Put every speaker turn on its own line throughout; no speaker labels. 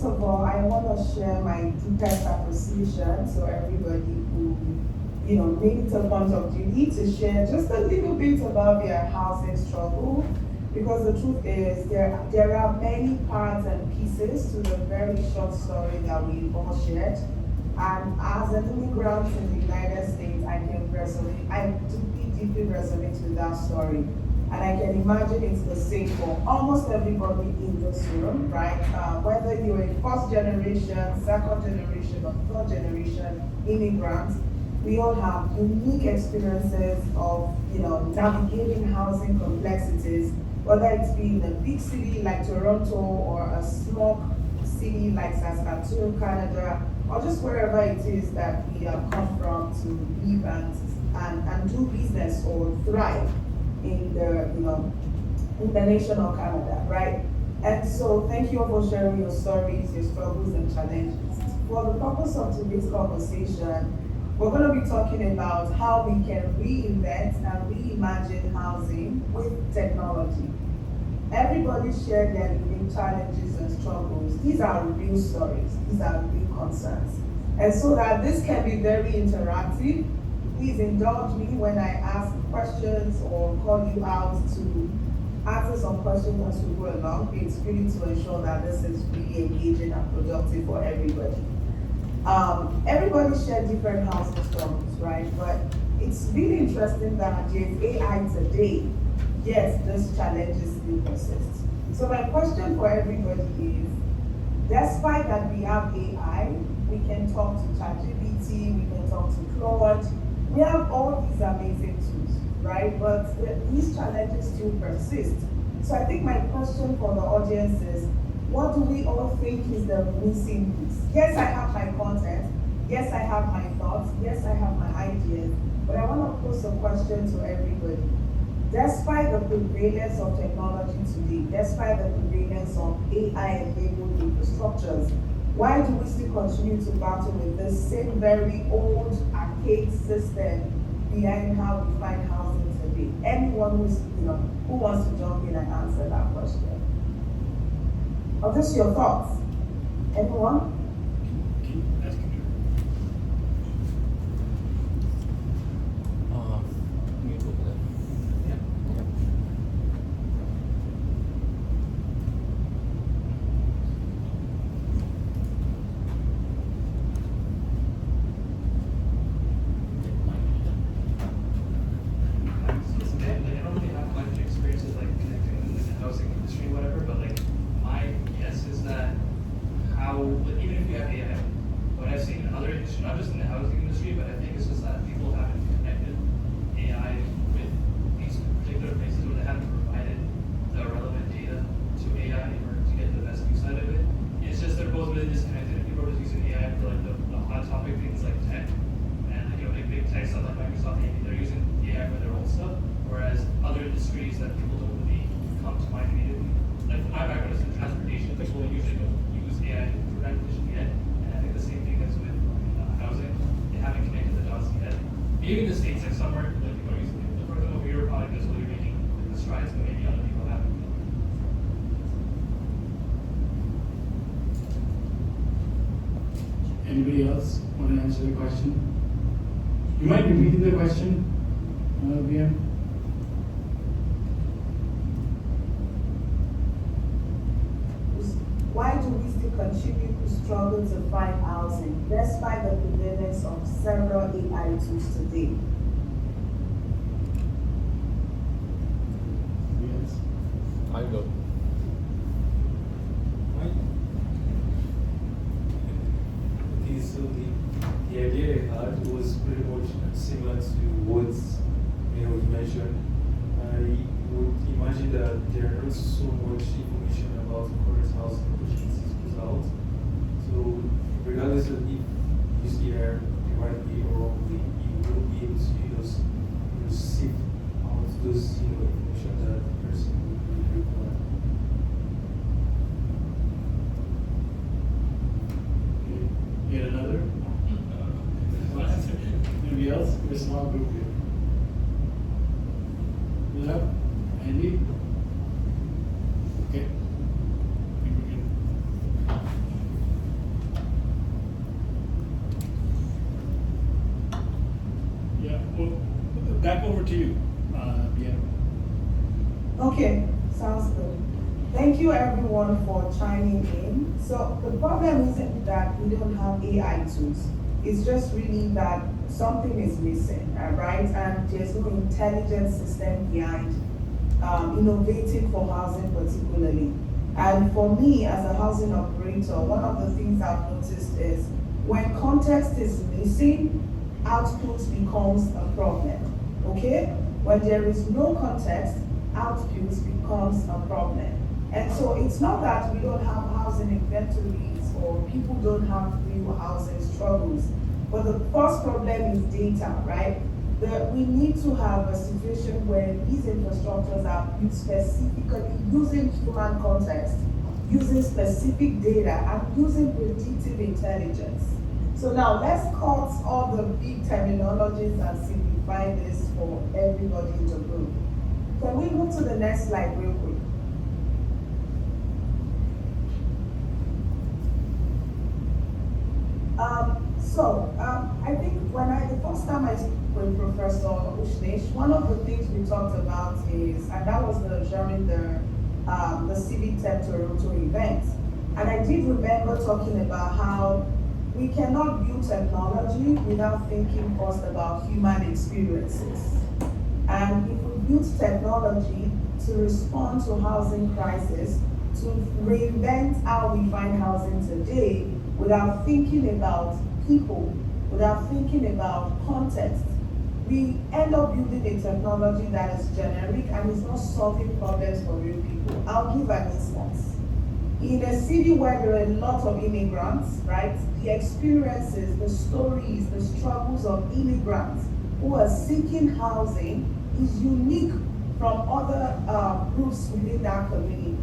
of all, I want to share my deepest appreciation to everybody who, made it a point of duty to share just a little bit about their housing struggle. Because the truth is, there are many parts and pieces to the very short story that we all shared. And as an immigrant in the United States, I deeply resonate with that story. And I can imagine it's the same for almost everybody in this room, right? Whether you're a first generation, second generation, or third generation immigrant, we all have unique experiences of, navigating housing complexities, whether it's being in a big city like Toronto or a small city like Saskatoon, Canada, or just wherever it is that we have come from to live and do business or thrive in the nation of Canada, right? And so thank you all for sharing your stories, your struggles and challenges. For the purpose of today's conversation, we're going to be talking about how we can reinvent and reimagine housing with technology. Everybody shared their unique challenges and struggles. These are real stories. These are real concerns. And so that this can be very interactive, please indulge me when I ask questions or call you out to answer some questions as we go along. It's really to ensure that this is really engaging and productive for everybody. Everybody shared different housing struggles, right? But it's really interesting that there's AI today, yet these challenges still persist. So my question for everybody is, despite that we have AI, we can talk to ChatGPT, we can talk to Claude, we have all these amazing tools, right? But these challenges still persist. So I think my question for the audience is, what do we all think is the missing piece? Yes, I have my content. Yes, I have my thoughts. Yes, I have my ideas. But I want to pose a question to everybody. Despite the prevalence of technology today, despite the prevalence of AI-enabled infrastructures, why do we still continue to battle with this same very old, archaic system behind how we find housing today? Anyone who wants to jump in and answer that question? Or just your thoughts? Anyone?
Maybe in the States, like somewhere, like people are using it. For example, for your product is what you're making the strides, but maybe other people haven't.
Anybody else want to answer the question? You might be reading the question, VM.
Why do we still continue to struggle to find housing despite the prevalence of several AI tools today?
Yes.
I go.
Okay, so the idea I had was pretty much similar to what you mentioned. I would imagine that there are not so much information about current housing opportunities goes out. So regardless of if you see there the right way or wrong way, you will be able to just sift out those information that the person would really require.
Yet another? Anybody else? We're a small group here. Yeah? Andy? Okay. Well, back over to you, Bianca.
Okay, sounds good. Thank you everyone for chiming in. So the problem isn't that we don't have AI tools. It's just really that something is missing, right? And there's no intelligent system behind innovating for housing particularly. And for me as a housing operator, one of the things I've noticed is when context is missing, output becomes a problem, okay? When there is no context, output becomes a problem. And so it's not that we don't have housing inventories or people don't have real housing struggles, but the first problem is data, right? We need to have a situation where these infrastructures are built specifically using human context, using specific data, and using predictive intelligence. So now let's cut all the big terminologies and simplify this for everybody in the room. Can we move to the next slide real quick? I think the first time I spoke with Professor Ushnish, one of the things we talked about is, and that was during the Civic Tech Toronto event, and I did remember talking about how we cannot build technology without thinking first about human experiences. And if we build technology to respond to housing crisis, to reinvent how we find housing today without thinking about people, without thinking about context, we end up building a technology that is generic and is not solving problems for real people. I'll give an instance. In a city where there are a lot of immigrants, right, the experiences, the stories, the struggles of immigrants who are seeking housing is unique from other groups within that community,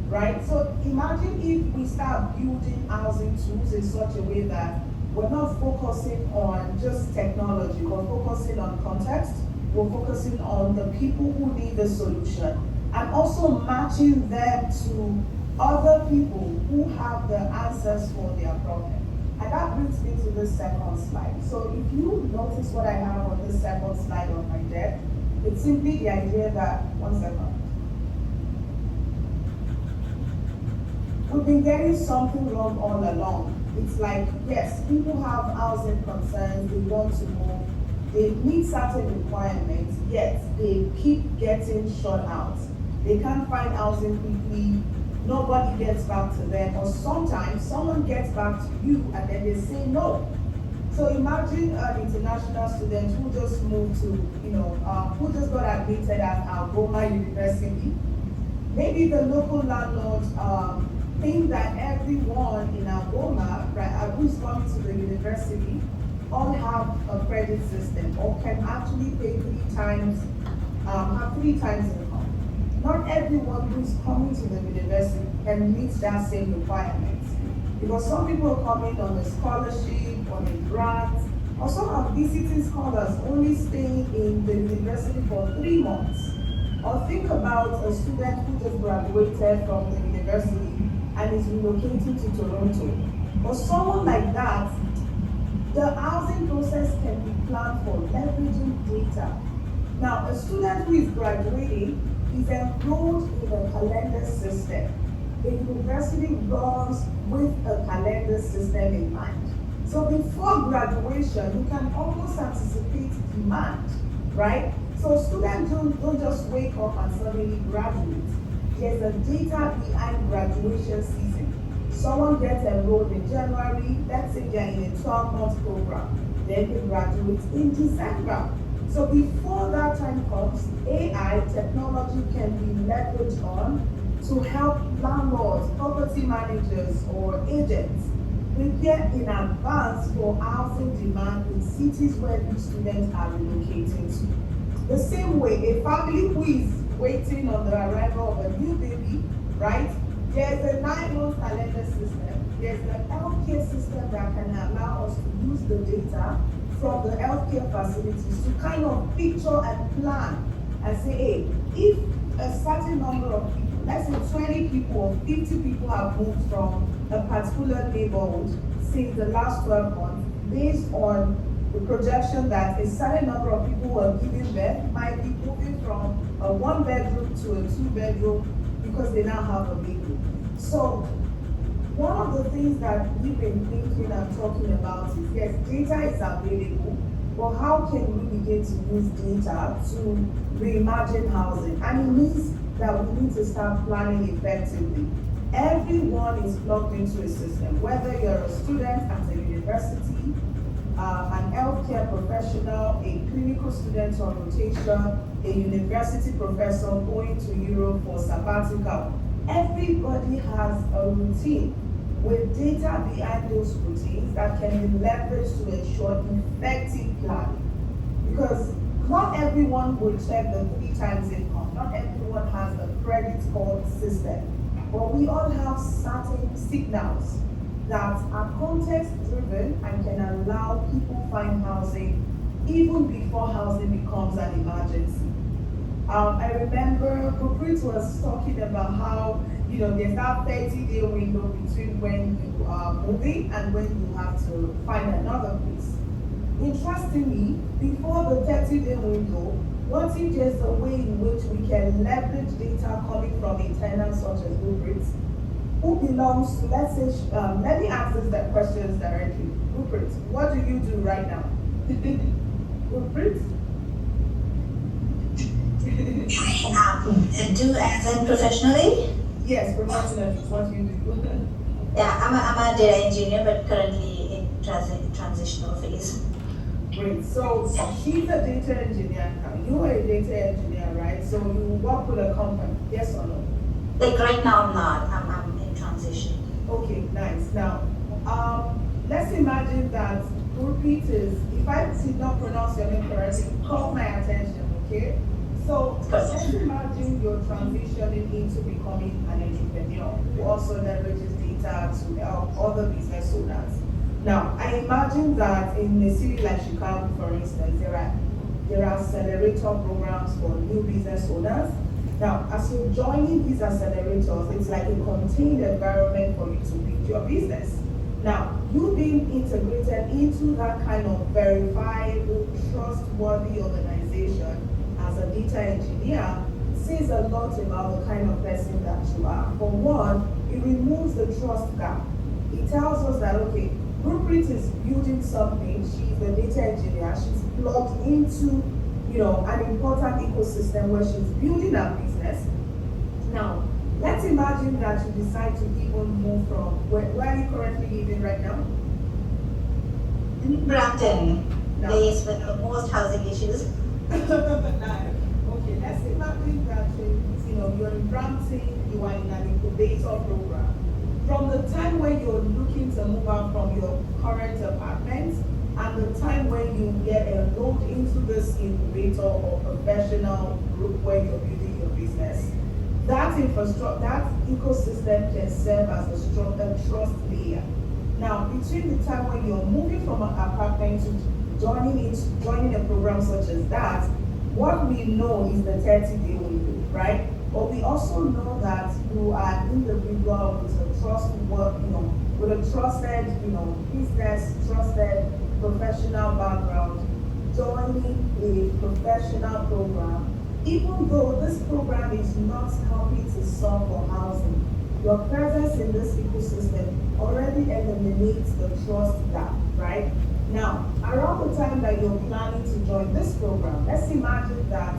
right? So imagine if we start building housing tools in such a way that we're not focusing on just technology, we're focusing on context, we're focusing on the people who need the solution, and also matching them to other people who have the answers for their problem. And that brings me to the second slide. So if you notice what I have on the second slide on my deck, it's simply the idea that, one second. We've been getting something wrong all along. It's like, yes, people have housing concerns, they want to move, they meet certain requirements, yet they keep getting shut out. They can't find housing quickly, nobody gets back to them, or sometimes someone gets back to you and then they say no. So imagine an international student who just moved to, who just got admitted at Algoma University. Maybe the local landlord think that everyone in Algoma, right, who's coming to the university, all have a credit system or can actually pay have 3 times income. Not everyone who's coming to the university can meet that same requirement. Because some people are coming on a scholarship, on a grant, or some are visiting scholars only staying in the university for 3 months. Or think about a student who just graduated from the university and is relocating to Toronto. For someone like that, the housing process can be planned for leveraging data. Now, a student who is graduating is enrolled in a calendar system. The university runs with a calendar system in mind. So before graduation, you can almost anticipate demand, right? So students don't just wake up and suddenly graduate. There's a data behind graduation season. Someone gets enrolled in January, let's say they're in a 12-month program, then they graduate in December. So before that time comes, AI technology can be leveraged on to help landlords, property managers, or agents prepare in advance for housing demand in cities where these students are relocating to. The same way, a family who is waiting on the arrival of a new baby, right? There's a 9-month calendar system. There's the healthcare system that can allow us to use the data from the healthcare facilities to kind of picture and plan and say, hey, if a certain number of people, let's say 20 people or 50 people have moved from a particular neighborhood since the last 12 months, based on the projection that a certain number of people who are giving birth might be moving from a 1-bedroom to a 2-bedroom because they now have a baby. So one of the things that we've been thinking and talking about is, yes, data is available, but how can we begin to use data to reimagine housing? And it means that we need to start planning effectively. Everyone is plugged into a system, whether you're a student at a university, an healthcare professional, a clinical student on rotation, a university professor going to Europe for sabbatical. Everybody has a routine with data behind those routines that can be leveraged to ensure effective planning. Because not everyone will check the 3 times income, not everyone has a credit score system, but we all have certain signals that are context driven and can allow people find housing even before housing becomes an emergency. I remember Gurpreet was talking about how, there's that 30-day window between when you are moving and when you have to find another place. Interestingly, before the 30-day window, what if there's a way in which we can leverage data coming from a tenant such as Gurpreet, who belongs to, let's say, let me ask this questions directly. Gurpreet, what do you do right now? Gurpreet?
Do as in professionally?
Yes, professionally, what do you do?
Yeah, I'm a data engineer, but currently in transitional phase.
Great, so she's a data engineer. You are a data engineer, right? So you work with a company, yes or no?
Like right now, I'm not. I'm in transition.
Okay, nice. Now, let's imagine that Gurpreet is, if I did not pronounce your name correctly, call my attention, okay? So let's imagine you're transitioning into becoming an entrepreneur who also leverages data to help other business owners. Now, I imagine that in a city like Chicago, for instance, there are accelerator programs for new business owners. Now, as you're joining these accelerators, it's like a contained environment for you to build your business. Now, you being integrated into that kind of verifiable, trustworthy organization as a data engineer says a lot about the kind of person that you are. For one, it removes the trust gap. It tells us that, okay, Gurpreet is building something, she's a data engineer, she's plugged into an important ecosystem where she's building a business. Now, let's imagine that you decide to even move from, where are you currently living right now?
In Brampton,
No.
place with the most housing issues.
Okay, let's imagine that you're in Brampton, you are in an incubator program. From the time when you're looking to move out from your current apartment and the time when you get enrolled into this incubator or professional group where you're building your business, that infrastructure, that ecosystem can serve as a trust layer. Now, between the time when you're moving from an apartment to joining a program such as that, what we know is the 30-day window, right? But we also know that you are an individual with a trusted, business, trusted professional background, joining a professional program, even though this program is not helping to solve for housing. Your presence in this ecosystem already eliminates the trust gap, right? Now, around the time that you're planning to join this program, let's imagine that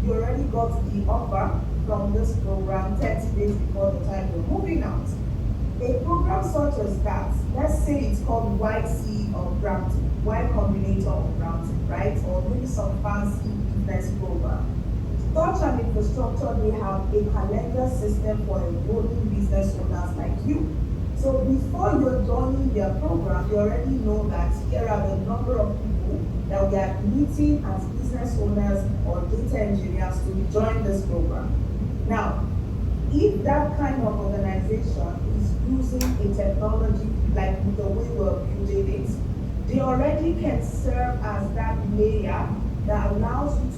you already got the offer from this program 30 days before the time you're moving out. A program such as that, let's say it's called YC of Brampton, Y Combinator of Brampton, right? Or maybe some fancy business program. Such an infrastructure, they have a calendar system for enrolling business owners like you. So before you're joining their program, you already know that here are the number of people that we are meeting as business owners or data engineers to join this program. Now, if that kind of organization is using a technology like the way we're building it, they already can serve as that layer that allows you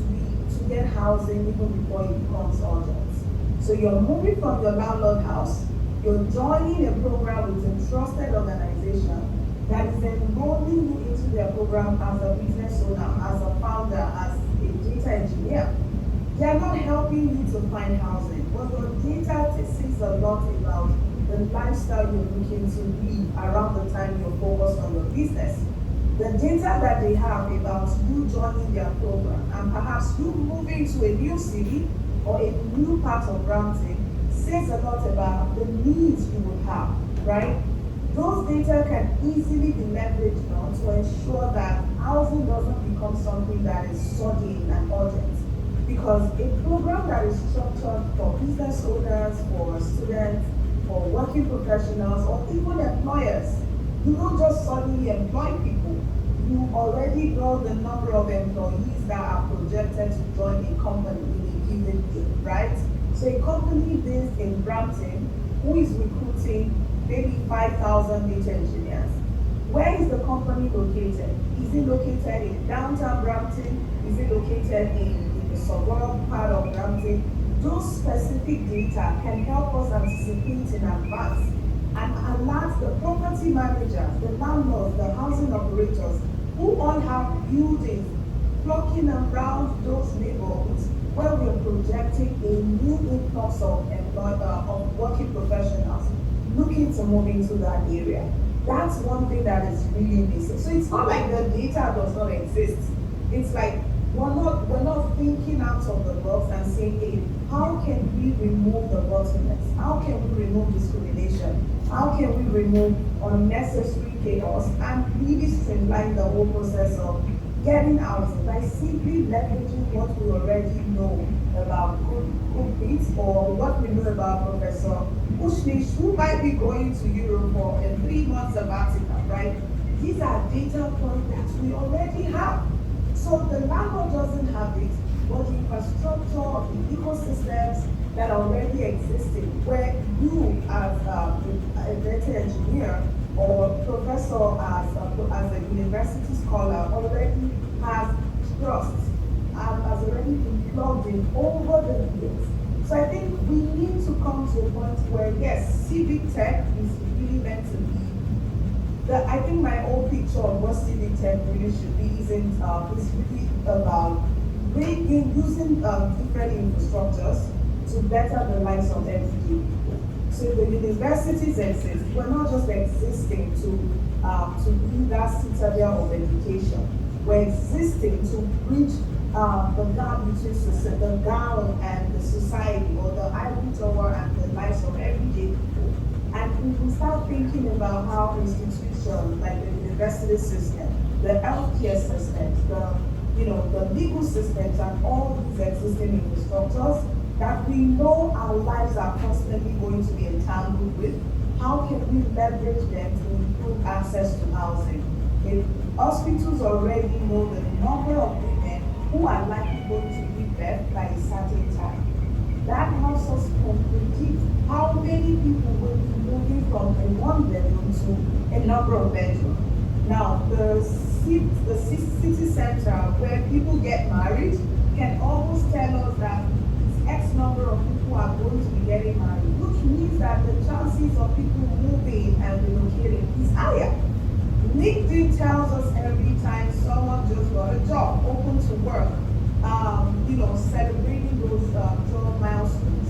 to get housing even before it becomes urgent. So you're moving from your landlord house, you're joining a program with a trusted organization that is enrolling you into their program as a business owner, as a founder, as a data engineer. They are not helping you to find housing, but your data says a lot about the lifestyle you're looking to live around the time you're focused on your business. The data that they have about you joining their program and perhaps you moving to a new city or a new part of Brampton says a lot about the needs you would have, right? Those data can easily be leveraged now to ensure that housing doesn't become something that is sudden and urgent. Because a program that is structured for business owners, for students, for working professionals, or even employers, you don't just suddenly employ people. You already know the number of employees that are projected to join a company in a given year, right? So a company based in Brampton who is recruiting maybe 5,000 data engineers. Where is the company located? Is it located in downtown Brampton? Is it located in the suburb part of Brampton? Those specific data can help us anticipate in advance and alert the property managers, the landlords, the housing operators, who all have buildings flocking around those neighborhoods where we're projecting a new influx of working professionals looking to move into that area. That's one thing that is really missing. So it's not like the data does not exist. It's like we're not thinking out of the box and saying, hey, how can we remove the bottlenecks? How can we remove discrimination? How can we remove unnecessary chaos and really streamline the whole process of getting housing by simply leveraging what we already know about good bits or what we know about Professor Ushnish, who might be going to Europe for a 3-month sabbatical, right? These are data points that we already have. So the landlord doesn't have it, but the infrastructure, the ecosystems that are already existing, where you as a data engineer or professor as a university scholar already has trust and has already been plugged in over the years. So I think we need to come to a point where, yes, Civic Tech is really meant to be. I think my old picture of what Civic Tech really should be is really about using different infrastructures to better the lives of everyday people. So the universities exist. We're not just existing to be that citadel of education. We're existing to bridge the gap between the gown and the society, or the ivory tower and the lives of everyday people. And if we start thinking about how institutions like the university system, the healthcare systems, the legal systems, and all these existing infrastructures that we know our lives are constantly going to be entangled with, how can we leverage them to improve access to housing? If hospitals already know the number of women who are likely going to give birth by a certain time, that helps us predict how many people will be moving from a 1-bedroom to a number of bedrooms. Now, the city center where people get married can almost tell us that X number of people are going to be getting married, which means that the chances of people moving and relocating is higher. LinkedIn tells us every time someone just got a job, open to work, celebrating those job milestones.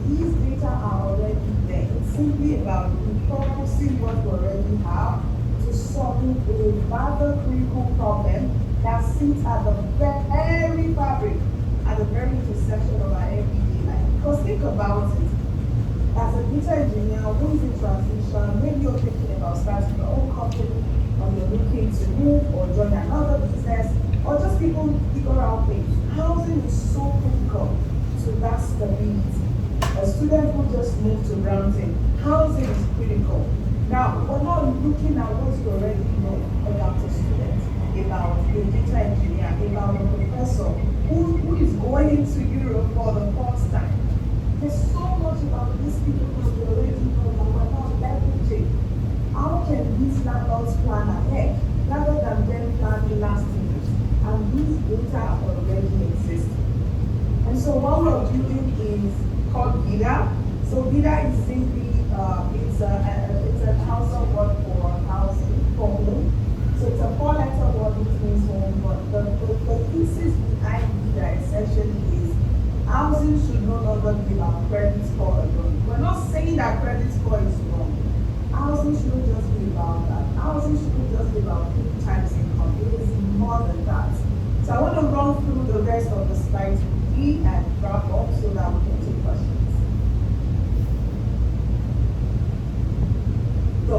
These data are already there. It's simply about repurposing what we already have to solve a rather critical problem that sits at the very fabric, at the very intersection of our everyday life. Because think about it. As a data engineer who is in transition, maybe you're thinking about starting your own company, or you're looking to move or join another business, or just people figure out things. Housing is so critical to that stability. A student who just moved to Brampton, housing is critical. Now, we're not looking at what you already know about the student, about the data engineer, about the professor who is going to Europe for the first time. There's so much about these people that we already know that we're not leveraging. How can these landlords plan ahead rather than them planning last minute? And these data already exist. And so what we're doing is called Gida. So Gida is simply it's a house of work for housing, for the housing should no longer be about credit score alone. We're not saying that credit score is wrong. Housing shouldn't just be about that. Housing shouldn't just be about 3 times income. It is more than that. So I want to run through the rest of the slides quickly and wrap up so that we can take questions. So,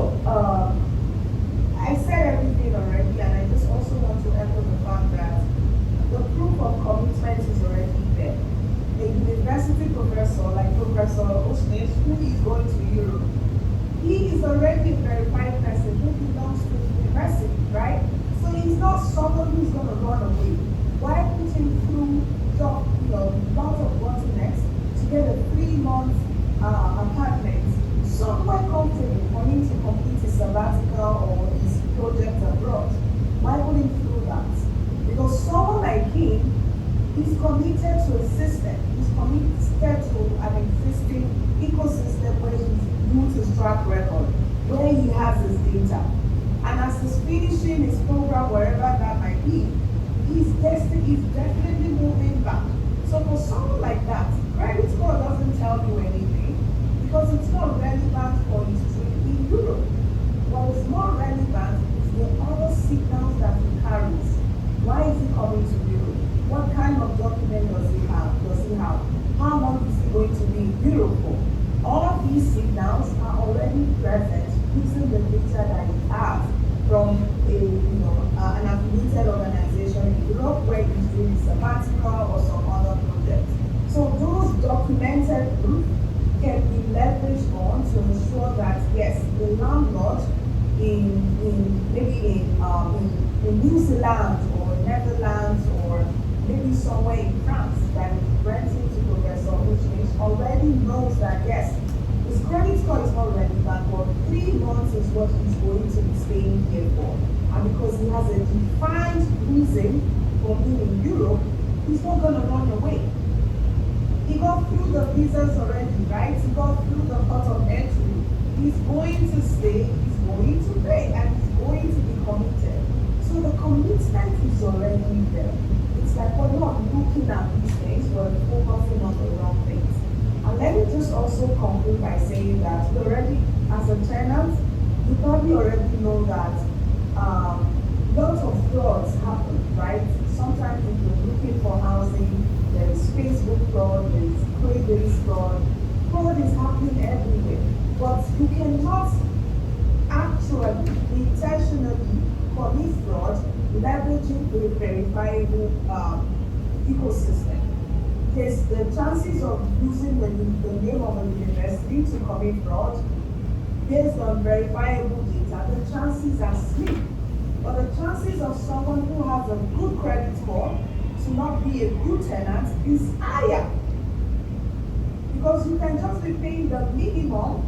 I said everything already, and I just also want to echo the fact that the proof of commitment is already there. A university professor like Professor Osnes, who is going to Europe, he is already a verified person who belongs to the university, right? So he's not someone who's going to run away. Why put him through lots of bottlenecks to get a 3-month apartment somewhere comfortable for him to complete his sabbatical or his project abroad? Why put him through that? Because someone like him is committed to a system. He's committed to an existing ecosystem where he's built his track record, where he has his data. And as he's finishing his program, wherever that might be, he's definitely moving back. So for someone like that, credit score doesn't tell you anything because it's not relevant for his trip in Europe. What is more relevant is the other signals that he carries. Why is he coming to Europe? What kind of document does he have? How long is he going to be in Europe for? All these signals are already present using the data that he has from an affiliated organization in Europe where he's doing sabbatical or some other project. So those documented proof can be leveraged on to ensure that yes, the landlord in New Zealand or Netherlands or maybe somewhere in France that is renting to Professor Hushnish already knows that yes, his credit score is not relevant, but 3 months is what he's going to be staying here for. And because he has a defined reason for being in Europe, he's not going to run away. He got through the visas already, right? He got through the port of entry. He's going to stay, he's going to pay, and he's going to be committed. So the commitment is already there. It's like we're not looking at these things, we're focusing on the wrong things. And let me just also conclude by saying that you already, as a tenant, you probably already know that lots of frauds happen, right? Sometimes if you're looking for housing, there is Facebook fraud, there is Craigslist fraud. Fraud is happening everywhere. But you cannot actually intentionally commit fraud leveraging a verifiable ecosystem. Yes, the chances of using the name of a university to commit fraud based on verifiable data, the chances are slim. But the chances of someone who has a good credit score to not be a good tenant is higher. Because you can just be paying the minimum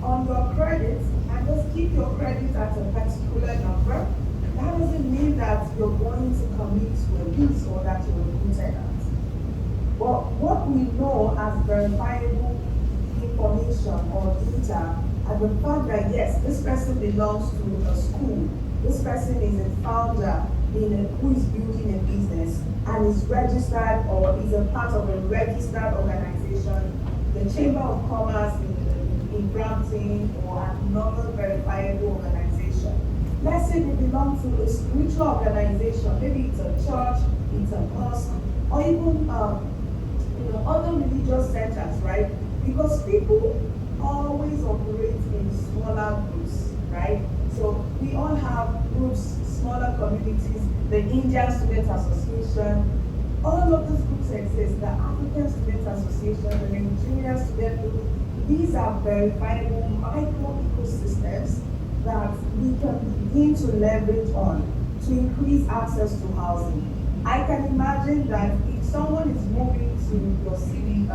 on your credit and just keep your credit at a particular number. That doesn't mean that you're going to commit to a lease or that you're a good tenant. But what we know as verifiable information or data are the fact that yes, this person belongs to a school, this person is a founder who is building a business and is registered or is a part of a registered organization, the Chamber of Commerce in Brampton or another verifiable organization. Let's say they belong to a spiritual organization, maybe it's a church, it's a mosque, or even other religious centers, right? Because people always operate in smaller groups, right? So we all have groups, smaller communities, the Indian Student Association, all of these groups exist, the African Student Association, the Nigerian Student Group. These are verifiable micro ecosystems that we can begin to leverage on to increase access to housing. I can imagine that if someone is moving to your city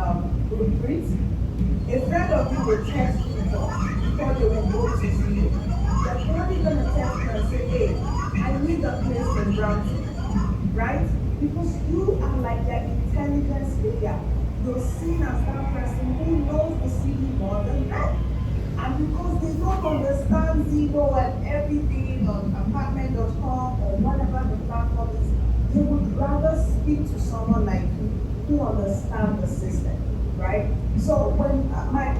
retreat, a friend of you will text you before they will go to see you. They're probably going to text you and say, hey, I need a place in Brampton, right? Because you are like their intelligence layer. You're seen as that person who knows the city more than them. And because they don't understand Zillow and everything on apartment.com or whatever the platform is, they would rather speak to someone like you who understand the system, right? So when my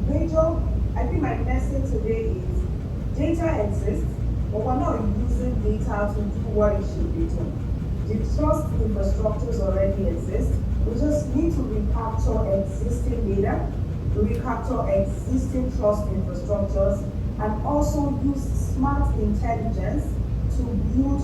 major, I think my message today is data exists, but we're not using data to do what it should be doing. The trust infrastructures already exist. We just need to recapture existing data, recapture existing trust infrastructures, and also use smart intelligence to build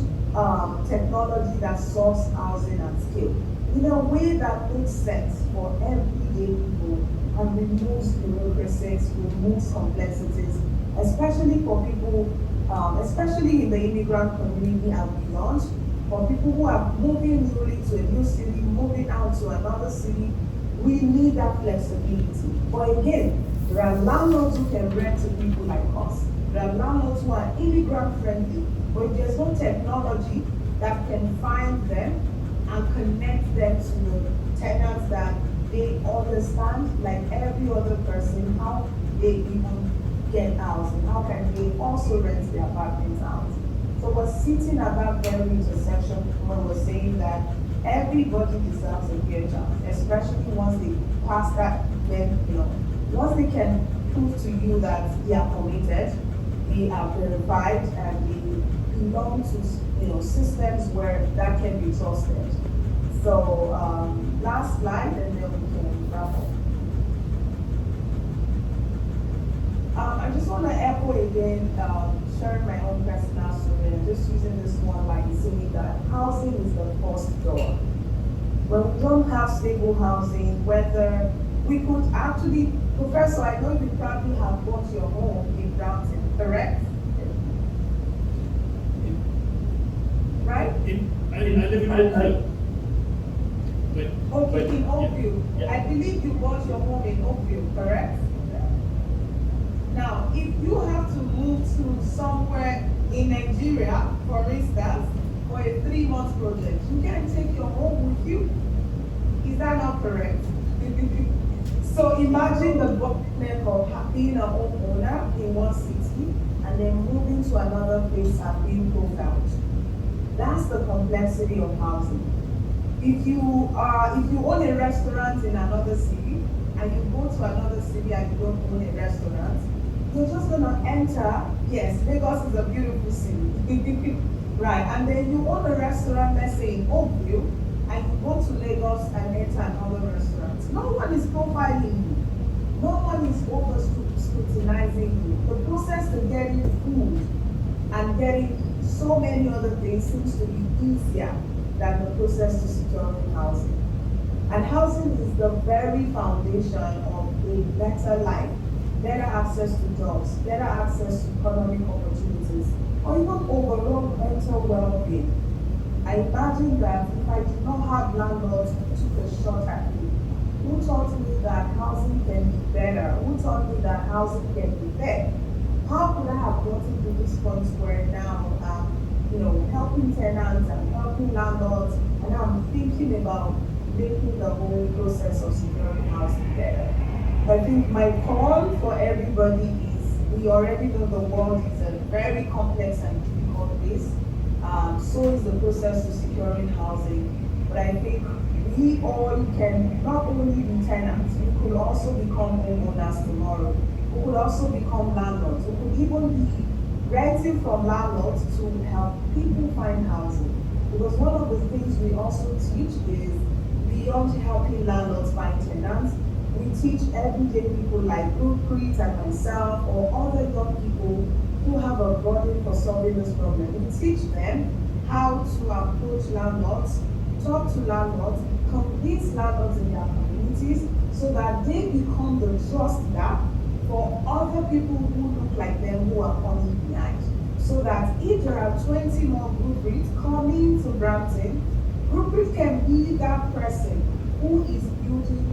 technology that solves housing at scale in a way that makes sense for everyday people and removes bureaucracies, removes complexities, especially for people, especially in the immigrant community and beyond, for people who are moving newly to a new city, moving out to another city. We need that flexibility. But again, there are landlords who can rent to people like us. There are landlords who are immigrant friendly, but if there's no technology that can find them and connect them to the tenants that they understand, like every other person, how they even get housing, how can they also rent their apartments out. So we're sitting at that very intersection where we're saying that everybody deserves a fair chance, especially once they pass that, then, once they can prove to you that they are committed, they are verified, and they belong to, systems where that can be trusted. So, last slide, and then we can wrap up. I just want to echo again, sharing my own personal story, and just using this one line, saying that housing is the first door. When we don't have stable housing, whether we could actually, Professor, I know you probably have bought your home in Brampton, correct? Right?
I live in Oakville.
Okay, in Oakville.
Yeah.
I believe you bought your home in Oakville, correct? Now, if you have to move to somewhere in Nigeria, for instance, for a 3-month project, you can take your home with you. Is that not correct? So imagine the bottleneck of being a homeowner in one city and then moving to another place and being broke out. That's the complexity of housing. If you own a restaurant in another city and you go to another city and you don't own a restaurant, you're just gonna enter. Yes, Lagos is a beautiful city, right? And then you own a restaurant, let's say in Oakville, and you go to Lagos and enter another restaurant. No one is profiling you. No one is over scrutinizing you. The process to getting food and getting so many other things seems to be easier than the process to securing housing. And housing is the very foundation of a better life, better access to jobs, better access to economic opportunities, or even overall mental well-being. I imagine that if I did not have landlords who took a shot at me, who taught me that housing can be better, who taught me that housing can be better, how could I have gotten to this point where now I'm, helping tenants and helping landlords, and I'm thinking about making the whole process of securing housing better. I think my call for everybody is, we already know the world is a very complex and difficult place. So is the process to securing housing. But I think we all can not only be tenants, we could also become homeowners tomorrow. We could also become landlords. We could even be renting from landlords to help people find housing. Because one of the things we also teach is, beyond helping landlords find tenants, we teach everyday people like Gurpreet and myself, or other young people who have a burden for solving this problem. We teach them how to approach landlords, talk to landlords, convince landlords in their communities, so that they become the trust gap for other people who look like them, who are coming behind. So that if there are 20 more Gurpreet coming to Brampton, Gurpreet can be that person who is building,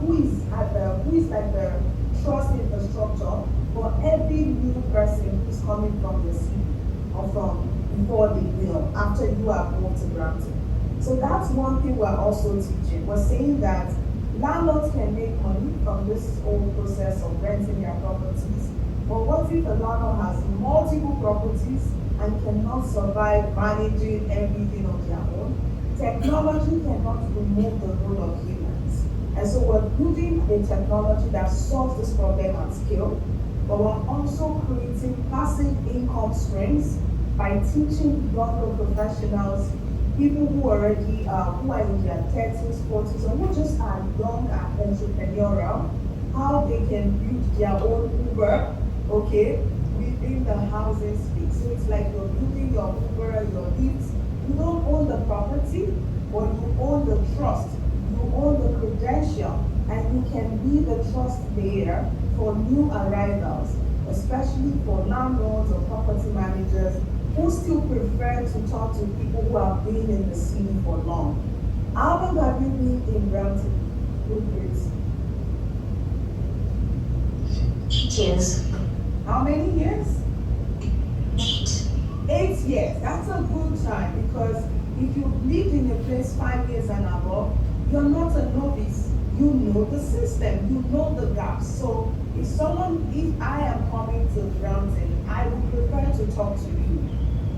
who is like the trust infrastructure for every new person who's coming from the city or from before they, after you have moved to Brampton. So that's one thing we're also teaching. We're saying that landlords can make money from this whole process of renting their properties. But what if a landlord has multiple properties and cannot survive managing everything on their own? Technology cannot remove the role of humans. And so we're building a technology that solves this problem at scale, but we're also creating passive income streams by teaching younger professionals, people who already who are in their 30s, 40s, or who just are young and entrepreneurial, how they can build their own Uber, okay, within the housing space. So it's like you're building your Uber, your Lyft. You don't own the property, but you own the trust. You own the credential, and you can be the trust layer for new arrivals, especially for landlords or property managers who still prefer to talk to people who have been in the city for long. How long have you been in Brampton? Good grace.
8 years.
How many years?
8.
8 years. That's a good time, because if you've lived in a place 5 years and above, you're not a novice. You know the system, you know the gaps. So if I am coming to Brampton, I would prefer to talk to you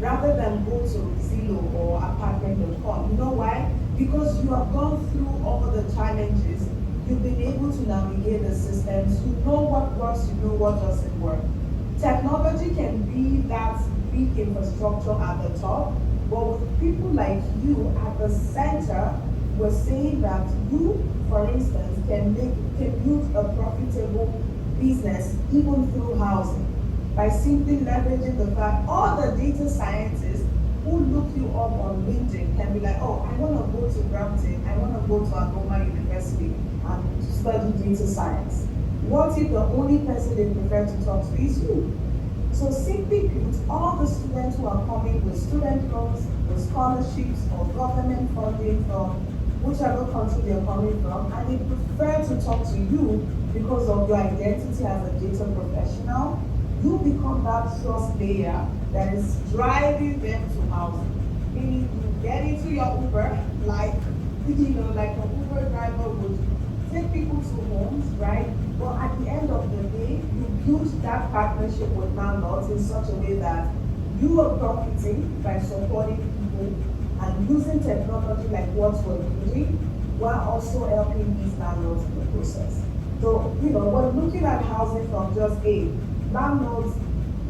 rather than go to Zillow or apartment.com. You know why? Because you have gone through all the challenges. You've been able to navigate the systems. You know what works, you know what doesn't work. Technology can be that big infrastructure at the top, but with people like you at the center, we're saying that you, for instance, can build a profitable business even through housing by simply leveraging the fact all the data scientists who look you up on LinkedIn can be like, oh, I want to go to Brampton, I want to go to Agoma University and study data science. What if the only person they prefer to talk to is you? So simply put, all the students who are coming with student loans, with scholarships, or government funding from whichever country they're coming from, and they prefer to talk to you because of your identity as a data professional, you become that trust layer that is driving them to housing. Meaning you get into your Uber, like an Uber driver would take people to homes, right? But at the end of the day, you build that partnership with landlords in such a way that you are profiting by supporting people and using technology like what we're using, while also helping these landlords in the process. So, we're looking at housing from just landlords,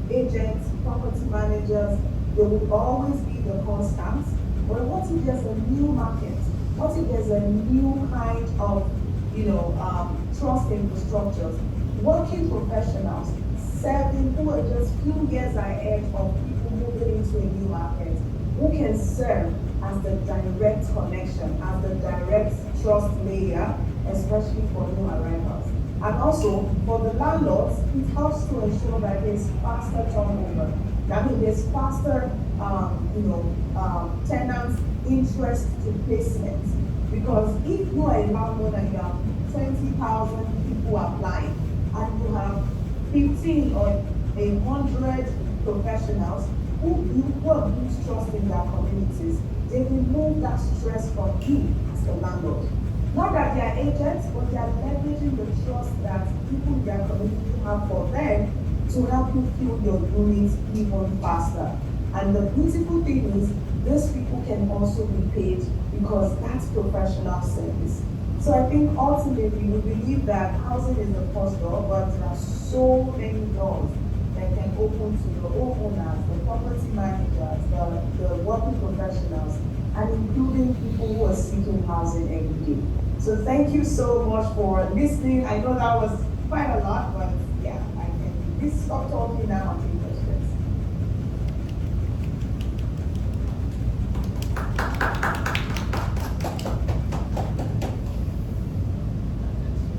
agents, property managers, they will always be the constants. But what if there's a new market? What if there's a new kind of, trust infrastructures? Working professionals, serving, who are just few years ahead of people moving into a new market, who can serve as the direct connection, as the direct trust layer, especially for new arrivals. And also, for the landlords, it helps to ensure that there's faster turnover. There's faster, tenants' interest to placements. Because if you are a landlord and you have 20,000 people applying, and you have 15 or 100 professionals who have built trust in their communities, they remove that stress from you as the landlord. Not that they are agents, but they are leveraging the trust that people in their community have for them to help you fill your units even faster. And the beautiful thing is, these people can also be paid because that's professional service. So I think ultimately we believe that housing is the first door, but there are so many doors that can open to the homeowners, the property managers, the working professionals, and including people who are seeking housing every day. So thank you so much for listening. I know that was quite a lot, but yeah, I can stop talking now and